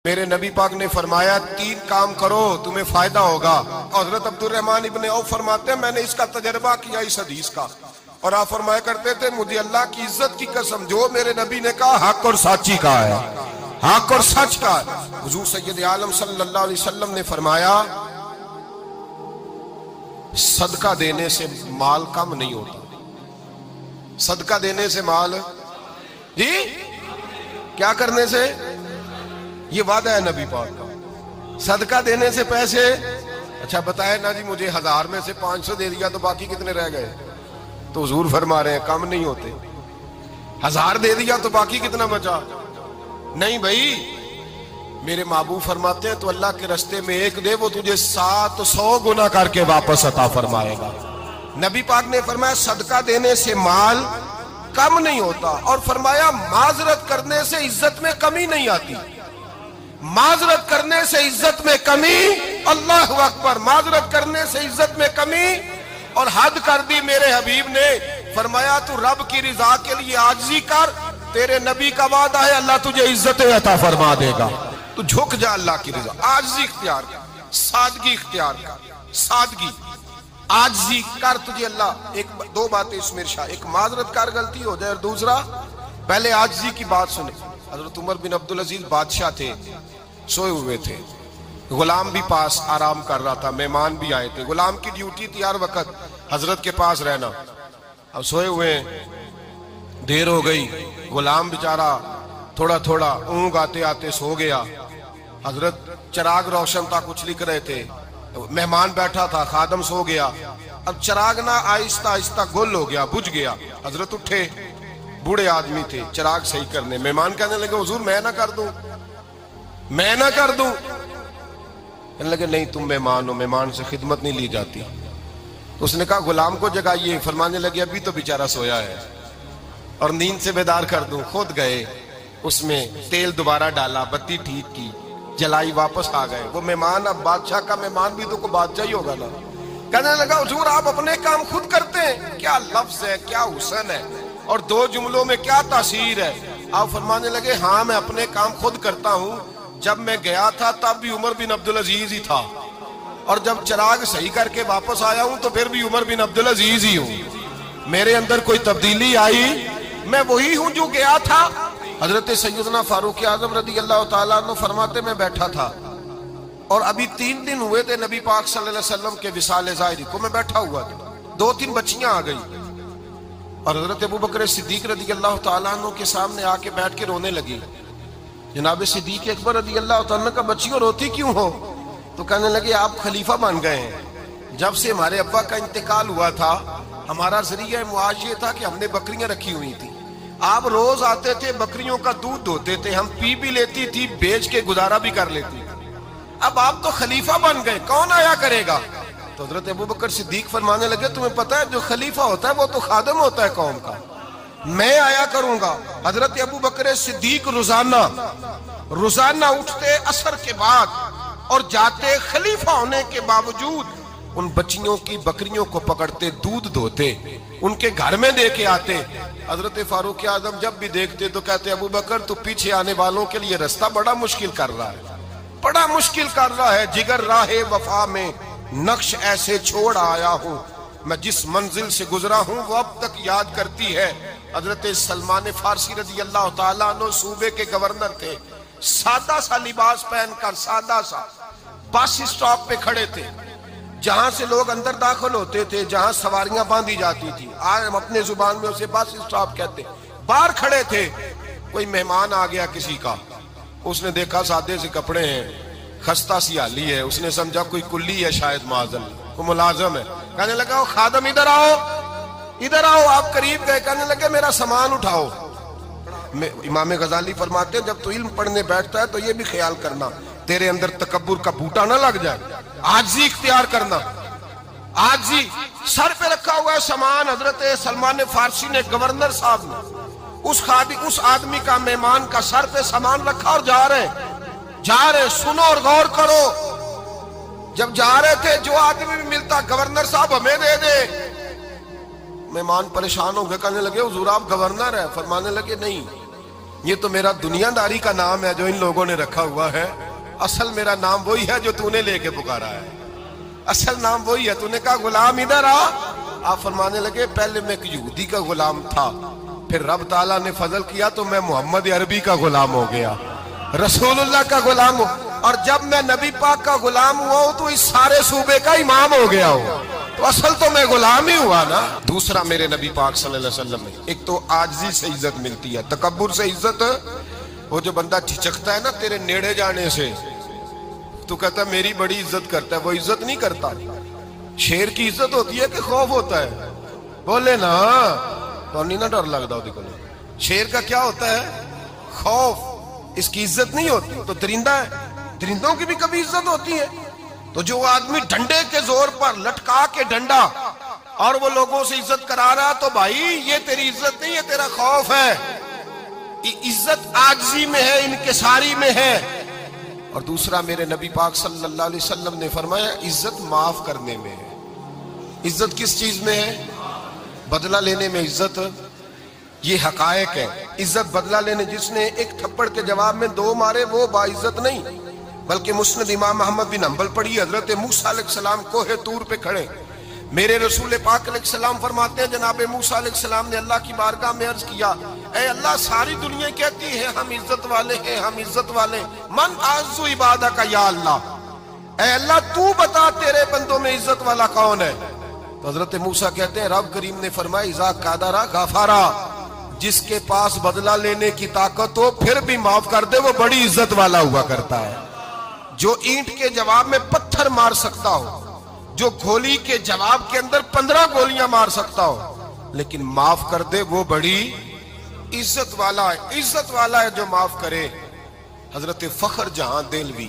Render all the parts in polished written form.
میرے نبی پاک نے فرمایا 3 کام کرو تمہیں فائدہ ہوگا. حضرت عبد الرحمن ابن عوف فرماتے ہیں میں نے اس کا تجربہ کیا اس حدیث کا, اور آپ فرمایا کرتے تھے مجھے اللہ کی عزت کی قسم جو میرے نبی نے کہا حق اور سچی کا ہے, حق اور سچ کا ہے. حضور سید عالم صلی اللہ علیہ وسلم نے فرمایا صدقہ دینے سے مال کم نہیں ہوتا. صدقہ دینے سے مال جی کیا کرنے سے, یہ وعدہ ہے نبی پاک کا. صدقہ دینے سے پیسے, اچھا بتائے نا جی مجھے 1000 میں سے 500 دے دیا تو باقی کتنے رہ گئے, تو حضور فرما رہے ہیں کم نہیں ہوتے. 1000 دے دیا تو باقی کتنا بچا, نہیں بھائی. میرے محبوب فرماتے ہیں تو اللہ کے رستے میں 1 دے وہ تجھے 700 گنا کر کے واپس عطا فرمائے گا. نبی پاک نے فرمایا صدقہ دینے سے مال کم نہیں ہوتا, اور فرمایا معذرت کرنے سے عزت میں کمی نہیں آتی. معذرت کرنے سے عزت میں کمی, اللہ اکبر, معذرت کرنے سے عزت میں کمی. اور حد کر دی میرے حبیب نے, فرمایا تو رب کی رضا کے لیے عاجزی کر, تیرے نبی کا وعدہ ہے اللہ تجھے عزت عطا فرما دے گا. تو جھک جا اللہ کی رضا, عاجزی اختیار کر, سادگی اختیار کر, سادگی عاجزی کر, تجھے اللہ 2 باتیں اس میں ارشاد, ایک معذرت کر غلطی ہو جائے, اور دوسرا پہلے عاجزی کی بات سنے. حضرت عمر بن عبدالعزیز بادشاہ تھے, سوئے ہوئے تھے, غلام بھی پاس آرام کر رہا تھا, مہمان بھی آئے تھے. غلام کی ڈیوٹی تھی ہر وقت حضرت کے پاس رہنا. اب سوئے ہوئے دیر ہو گئی, غلام بیچارہ تھوڑا تھوڑا اونگ آتے آتے سو گیا. حضرت چراغ روشن تھا, کچھ لکھ رہے تھے, مہمان بیٹھا تھا, خادم سو گیا. اب چراغ نہ آہستہ آہستہ گل ہو گیا, بجھ گیا. حضرت اٹھے, بوڑھے آدمی تھے, چراغ صحیح کرنے. مہمان کہنے لگے حضور میں نہ کر دوں, میں نہ کر دوں. کہنے لگے نہیں تم مہمان ہو, مہمان سے خدمت نہیں لی جاتی. تو اس نے کہا غلام کو جگائیے. فرمانے لگے ابھی تو بیچارہ سویا ہے اور نیند سے بیدار کر دوں. خود گئے, اس میں تیل دوبارہ ڈالا, بتی ٹھیک کی, جلائی, واپس آ گئے. وہ مہمان, اب بادشاہ کا مہمان بھی تو کوئی بادشاہ ہی ہوگا نا. کہنے لگا حضور آپ اپنے کام خود کرتے ہیں, کیا لفظ ہے, کیا حسن ہے, اور 2 جملوں میں کیا تاثیر ہے. آپ فرمانے لگے ہاں میں اپنے کام خود کرتا ہوں. جب میں گیا تھا تب بھی عمر بن عبدالعزیز ہی تھا, اور جب چراغ صحیح کر کے واپس آیا ہوں تو پھر بھی عمر بن عبدالعزیز ہی ہوں. میرے اندر کوئی تبدیلی آئی, میں وہی ہوں جو گیا تھا. حضرت سیدنا فاروق اعظم رضی اللہ تعالیٰ عنہ فرماتے میں بیٹھا تھا, اور ابھی 3 دن ہوئے تھے نبی پاک صلی اللہ علیہ وسلم کے وصال ظاہری کو. میں بیٹھا ہوا تھا, 2-3 بچیاں آ گئی, اور حضرت ابو بکر صدیق رضی اللہ تعالیٰ عنہ کے سامنے آ کے بیٹھ کے رونے لگی. جناب صدیق اکبر رضی اللہ تعالیٰ عنہ کا بچیوں روتی کیوں ہو؟ تو کہنے لگے آپ خلیفہ بن گئے ہیں. جب سے ہمارے ابا کا انتقال ہوا تھا ہمارا ذریعہ معاش یہ تھا کہ ہم نے بکریاں رکھی ہوئی تھی. آپ روز آتے تھے, بکریوں کا دودھ دھوتے تھے, ہم پی بھی لیتی تھی, بیچ کے گزارا بھی کر لیتی. اب آپ تو خلیفہ بن گئے, کون آیا کرے گا؟ تو حضرت ابو بکر صدیق فرمانے لگے تمہیں پتہ ہے جو خلیفہ ہوتا ہے وہ تو خادم ہوتا ہے قوم کا, میں آیا کروں گا. حضرت ابو بکر صدیق روزانہ اٹھتے عصر کے بعد اور جاتے, خلیفہ ہونے کے باوجود ان بچیوں کی بکریوں کو پکڑتے, دودھ دھوتے, ان کے گھر میں دے کے آتے. حضرت فاروق اعظم جب بھی دیکھتے تو کہتے ابو بکر تو پیچھے آنے والوں کے لیے رستہ بڑا مشکل کر رہا ہے, بڑا مشکل کر رہا ہے. جگر راہ وفا میں نقش ایسے چھوڑ آیا ہوں, میں جس منزل سے گزرا ہوں وہ اب تک یاد کرتی ہے. حضرت سلمان فارسی رضی اللہ تعالیٰ عنہ صوبے کے گورنر تھے, سادہ سا لباس پہن کر, سادہ سا, بس اسٹاپ پہ کھڑے تھے, جہاں سے لوگ اندر داخل ہوتے تھے, جہاں سواریاں باندھی جاتی تھی, آج ہم اپنے زبان میں اسے بس اسٹاپ کہتے. باہر کھڑے تھے, کوئی مہمان آ گیا کسی کا, اس نے دیکھا سادے سے کپڑے ہیں, خستہ سی حالی ہے, اس نے سمجھا کوئی کلی ہے شاید, معاذاللہ کوئی ملازم ہے. کہنے لگا خادم ادھر آؤ, ادھر آؤ. آپ قریب گئے, کہنے لگے میرا سامان اٹھاؤ. امام غزالی فرماتے ہیں جب تو علم پڑھنے بیٹھتا ہے تو یہ بھی خیال کرنا تیرے اندر تکبر کا بوٹا نہ لگ جائے, عاجزی اختیار کرنا, عاجزی. سر پہ رکھا ہوا ہے سامان, حضرت سلمان فارسی نے, گورنر صاحب نے, اس آدمی کا, مہمان کا سر پہ سامان رکھا اور جا رہے. سنو اور غور کرو. جب جا رہے تھے جو آدمی بھی ملتا گورنر صاحب ہمیں دے دے. مہمان پریشان ہو گئے, کہنے لگے حضور آپ گورنر ہیں؟ فرمانے لگے نہیں, یہ تو میرا دنیا داری کا نام ہے جو ان لوگوں نے رکھا ہوا ہے، اصل میرا نام وہی ہے جو تو نے لے کے پکارا ہے، اصل نام وہی ہے۔ تو نے کہا غلام ادھر آ، آپ فرمانے لگے پہلے میں ایک یہودی کا غلام تھا، پھر رب تعالیٰ نے فضل کیا تو میں محمد عربی کا غلام ہو گیا، رسول اللہ کا غلام ہو، اور جب میں نبی پاک کا غلام ہوا ہوں تو اس سارے صوبے کا امام ہو گیا ہوں، تو اصل تو میں غلام ہی ہوا نا۔ دوسرا میرے نبی پاک صلی اللہ علیہ وسلم میں ایک تو عاجزی سے عزت ملتی ہے، تکبر سے عزت، وہ جو بندہ جھجکتا ہے نا تیرے نیڑے جانے سے، تو کہتا ہے میری بڑی عزت کرتا ہے، وہ عزت نہیں کرتا۔ شیر کی عزت ہوتی ہے کہ خوف ہوتا ہے؟ بولے نا، تو نہیں نہ ڈر لگتا ہوتی کو۔ شیر کا کیا ہوتا ہے؟ خوف، اس کی عزت نہیں ہوتی۔ تو درندہ ہے، درندوں کی بھی کبھی عزت ہوتی ہے؟ تو جو آدمی ڈنڈے کے زور پر لٹکا کے ڈنڈا اور وہ لوگوں سے عزت کرا رہا، تو بھائی یہ تیری عزت نہیں ہے، تیرا خوف ہے۔ عزت عاجزی میں ہے، انکساری میں ہے۔ اور دوسرا میرے نبی پاک صلی اللہ علیہ وسلم نے فرمایا عزت معاف کرنے میں ہے۔ عزت کس چیز میں ہے؟ بدلہ لینے میں عزت۔ یہ حقائق ہے۔ عزت بدلہ لینے، جس نے ایک تھپڑ کے جواب میں 2 مارے وہ باعزت نہیں، بلکہ مسند امام احمد بن حنبل پڑھی، حضرت موسیٰ علیہ السلام کوہ طور پہ کھڑے، میرے رسول پاک علیہ السلام فرماتے ہیں جناب موسیٰ علیہ السلام نے اللہ کی بارگاہ میں عرض کیا، اے اللہ ساری دنیا کہتی ہے ہم عزت والے ہیں، ہم عزت والے، من اعز عبادک یا اللہ، اے اللہ تو بتا تیرے بندوں میں عزت والا کون ہے؟ تو حضرت موسیٰ کہتے ہیں رب کریم نے فرمایا اذا قادر غفارا، جس کے پاس بدلہ لینے کی طاقت ہو پھر بھی معاف کر دے وہ بڑی عزت والا ہوا کرتا ہے۔ جو اینٹ کے جواب میں پتھر مار سکتا ہو، جو گولی کے جواب کے اندر 15 گولیاں مار سکتا ہو، لیکن معاف کر دے وہ بڑی عزت والا ہے۔ عزت والا ہے جو معاف کرے۔ حضرت فخر جہاں دہلوی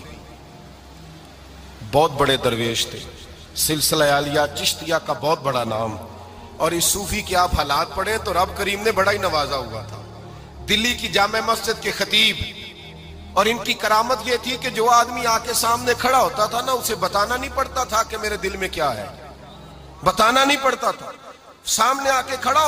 بہت بڑے درویش تھے، سلسلہ عالیہ چشتیہ کا بہت بڑا نام، اور اس صوفی کے آپ حالات پڑھیں تو رب کریم نے بڑا ہی نوازا ہوا تھا۔ دلی کی جامع مسجد کے خطیب، اور ان کی کرامت یہ تھی کہ جو آدمی آ کے سامنے کھڑا ہوتا تھا نا اسے بتانا نہیں پڑتا تھا کہ میرے دل میں کیا ہے، بتانا نہیں پڑتا تھا، سامنے آ کے کھڑا ہوتا